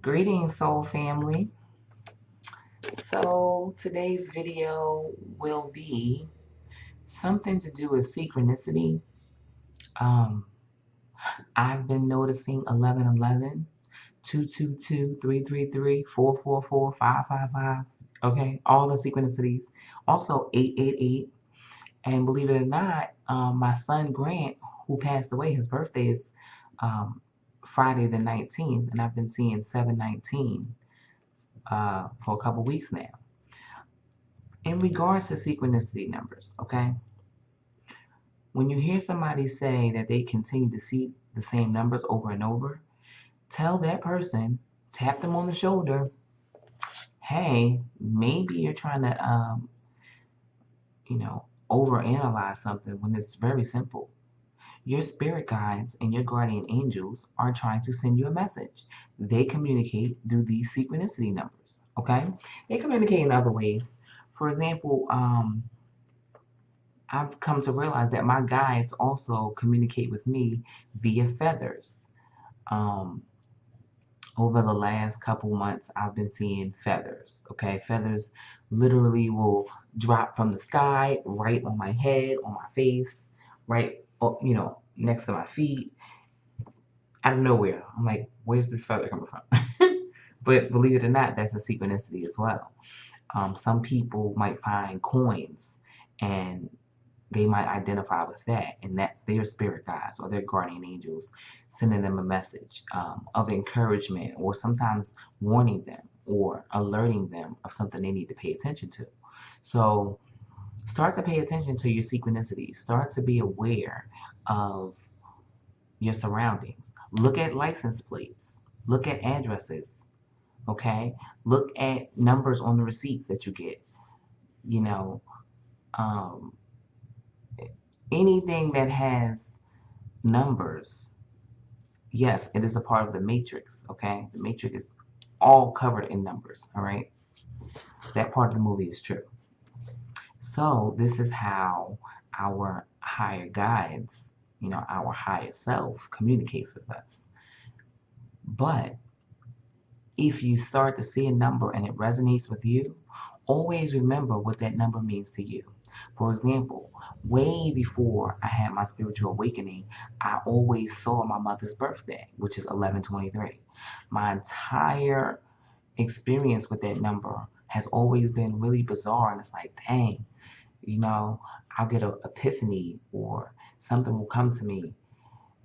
Greetings, soul family. So today's video will be something to do with synchronicity. Um, I've been noticing 1111, 222, 333, 444, 555. Okay, all the synchronicities. Also 888. And believe it or not, my son Grant, who passed away, his birthday is um, Friday the 19th, and I've been seeing 719 for a couple weeks now. In regards to synchronicity numbers, okay? When you hear somebody say that they continue to see the same numbers over and over, tell that person, tap them on the shoulder, hey, maybe you're trying to, overanalyze something when it's very simple. Your spirit guides and your guardian angels are trying to send you a message. They communicate through these synchronicity numbers, okay? They communicate in other ways. For example, I've come to realize that my guides also communicate with me via feathers. Um, Over the last couple months, I've been seeing feathers. Okay, feathers literally will drop from the sky right on my head, on my face, right, next to my feet, out of nowhere. I'm like, where's this feather coming from? But believe it or not, that's a synchronicity as well. Some people might find coins and they might identify with that, and that's their spirit guides or their guardian angels sending them a message of encouragement, or sometimes warning them or alerting them of something they need to pay attention to. So start to pay attention to your synchronicities. Start to be aware of your surroundings. Look at license plates. Look at addresses. Okay. Look at numbers on the receipts that you get. You know, um, anything that has numbers, yes, it is a part of the matrix. Okay, the matrix is all covered in numbers. All right, that part of the movie is true. So this is how our higher guides, our higher self communicates with us. But if you start to see a number and it resonates with you, always remember what that number means to you. For example, way before I had my spiritual awakening, I always saw my mother's birthday, which is 1123. My entire experience with that number has always been really bizarre, and it's like, dang, I'll get an epiphany or something will come to me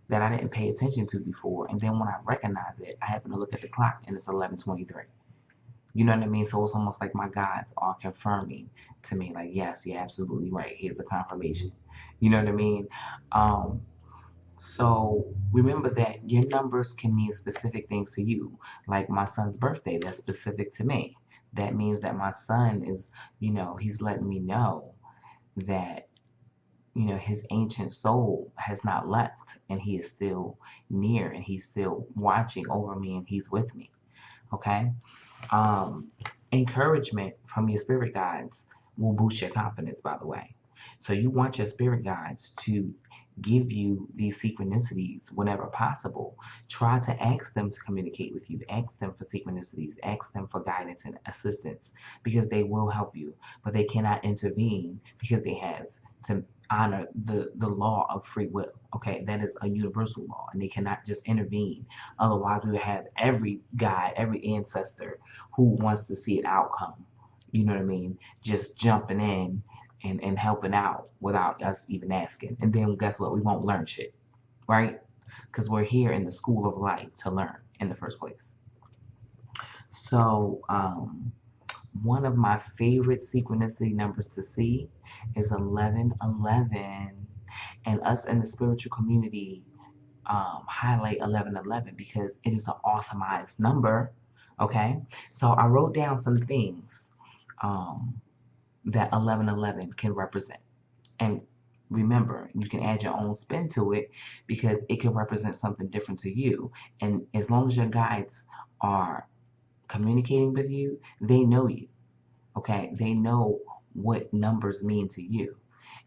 that I didn't pay attention to before. And then when I recognize it, I happen to look at the clock and it's 11:23. You know what I mean? So it's almost like my guides are confirming to me, like, yes, you're absolutely right. Here's a confirmation. You know what I mean? Um, so remember that your numbers can mean specific things to you. Like my son's birthday, that's specific to me. That means that my son is, he's letting me know that his ancient soul has not left and he is still near and he's still watching over me and he's with me. Okay. Um, Encouragement from your spirit guides will boost your confidence, by the way. So you want your spirit guides to give you these synchronicities whenever possible. Try to ask them to communicate with you. Ask them for synchronicities. Ask them for guidance and assistance because they will help you, but they cannot intervene because they have to honor the law of free will. Okay, that is a universal law, and they cannot just intervene. Otherwise, we would have every guide, every ancestor who wants to see an outcome. You know what I mean? Just jumping in and helping out without us even asking. And then guess what? We won't learn shit, right? Because we're here in the school of life to learn in the first place. So, one of my favorite synchronicity numbers to see is 1111. And us in the spiritual community highlight 1111 because it is an awesomized number. Okay, so I wrote down some things um, that 1111 can represent. And remember, you can add your own spin to it because it can represent something different to you. And as long as your guides are communicating with you, they know you. Okay, they know what numbers mean to you,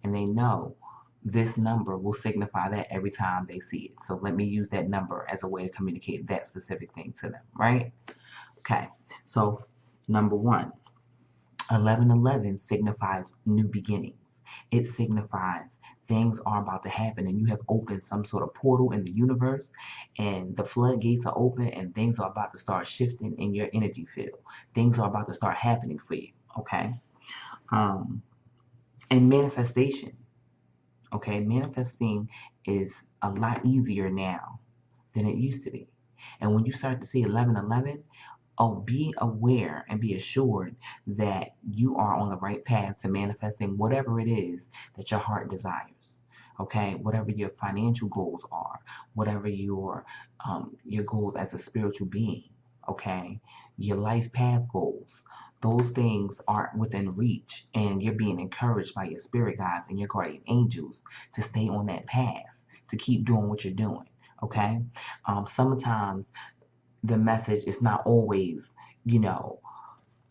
and they know this number will signify that every time they see it. So let me use that number as a way to communicate that specific thing to them, right? Okay, so number one, 1111 signifies new beginnings. It signifies things are about to happen and you have opened some sort of portal in the universe and the floodgates are open and things are about to start shifting in your energy field. Things are about to start happening for you, okay? Um, and manifestation, okay? Manifesting is a lot easier now than it used to be. And when you start to see 1111, oh, be aware and be assured that you are on the right path to manifesting whatever it is that your heart desires. Okay, whatever your financial goals are, whatever your goals as a spiritual being. Okay, your life path goals. Those things are within reach, and you're being encouraged by your spirit guides and your guardian angels to stay on that path, to keep doing what you're doing. Okay, sometimes the message is not always, you know,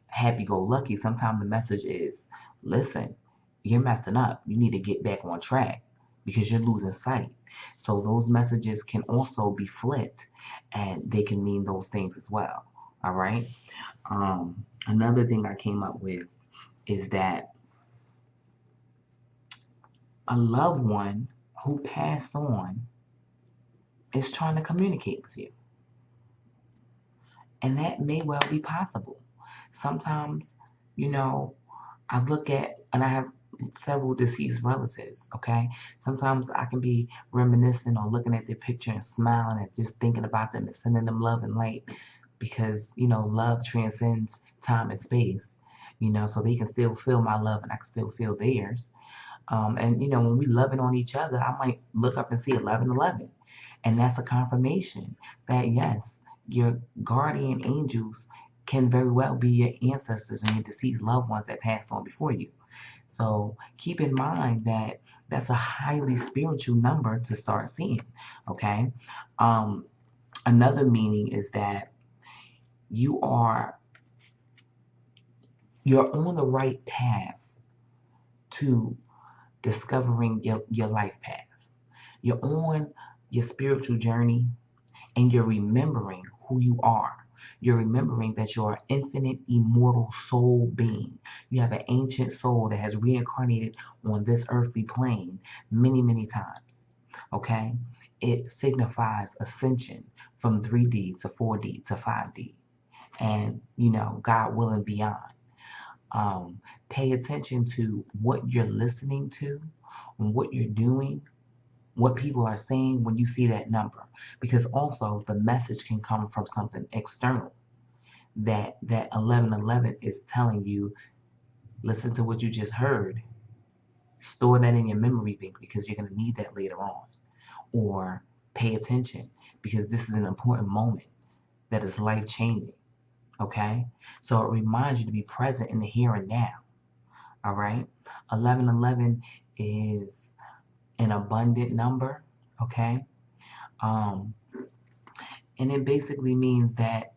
happy go lucky. Sometimes the message is, listen, you're messing up. You need to get back on track because you're losing sight. So those messages can also be flipped and they can mean those things as well. All right. Another thing I came up with is that a loved one who passed on is trying to communicate with you. And that may well be possible. Sometimes, you know, I look at, and I have several deceased relatives, okay? Sometimes I can be reminiscing or looking at their picture and smiling and just thinking about them and sending them love and light because, love transcends time and space, so they can still feel my love and I can still feel theirs. And when we loving on each other, I might look up and see 1111. And that's a confirmation that yes, your guardian angels can very well be your ancestors and your deceased loved ones that passed on before you. So keep in mind that that's a highly spiritual number to start seeing. Okay. Um, Another meaning is that you are you're on the right path to discovering your life path. You're on your spiritual journey and you're remembering who you are. You're remembering that you're an infinite, immortal soul being. You have an ancient soul that has reincarnated on this earthly plane many, many times. Okay? It signifies ascension from 3D to 4D to 5D. And, God willing beyond. Pay attention to what you're listening to and what you're doing, what people are saying when you see that number, because also the message can come from something external that 1111 is telling you. Listen to what you just heard, store that in your memory bank because you're going to need that later on, or pay attention because this is an important moment that is life changing. Okay, so it reminds you to be present in the here and now. All right, 1111 is an abundant number. Okay. um And it basically means that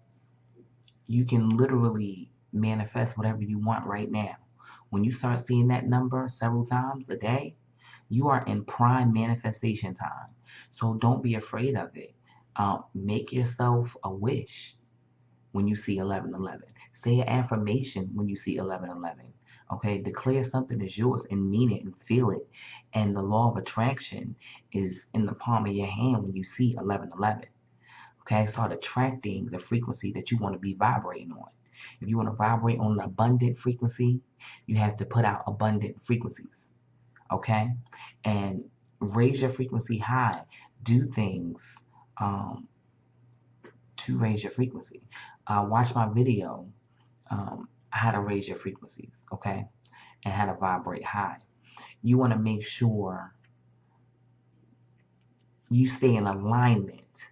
you can literally manifest whatever you want right now. When you start seeing that number several times a day, you are in prime manifestation time. So don't be afraid of it. Make yourself a wish when you see 1111. Say an affirmation when you see 1111. Okay, declare something is yours and mean it and feel it. And the law of attraction is in the palm of your hand when you see 1111. Okay, start attracting the frequency that you want to be vibrating on. If you want to vibrate on an abundant frequency, you have to put out abundant frequencies. Okay, and raise your frequency high. Do things um, to raise your frequency. Watch my video, how to raise your frequencies. Okay, and how to vibrate high. You want to make sure you stay in alignment.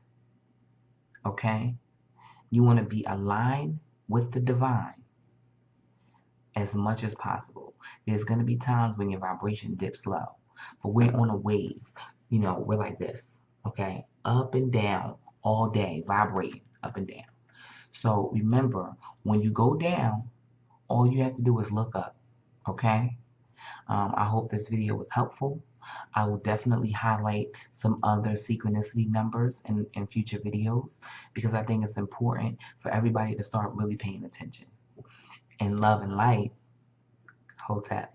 Okay, you want to be aligned with the divine as much as possible. There's going to be times when your vibration dips low, but we're on a wave. We're like this, okay? Up and down all day, vibrating up and down. So remember, when you go down, all you have to do is look up, okay? I hope this video was helpful. I will definitely highlight some other synchronicity numbers in future videos because I think it's important for everybody to start really paying attention. In love and light, Hotep.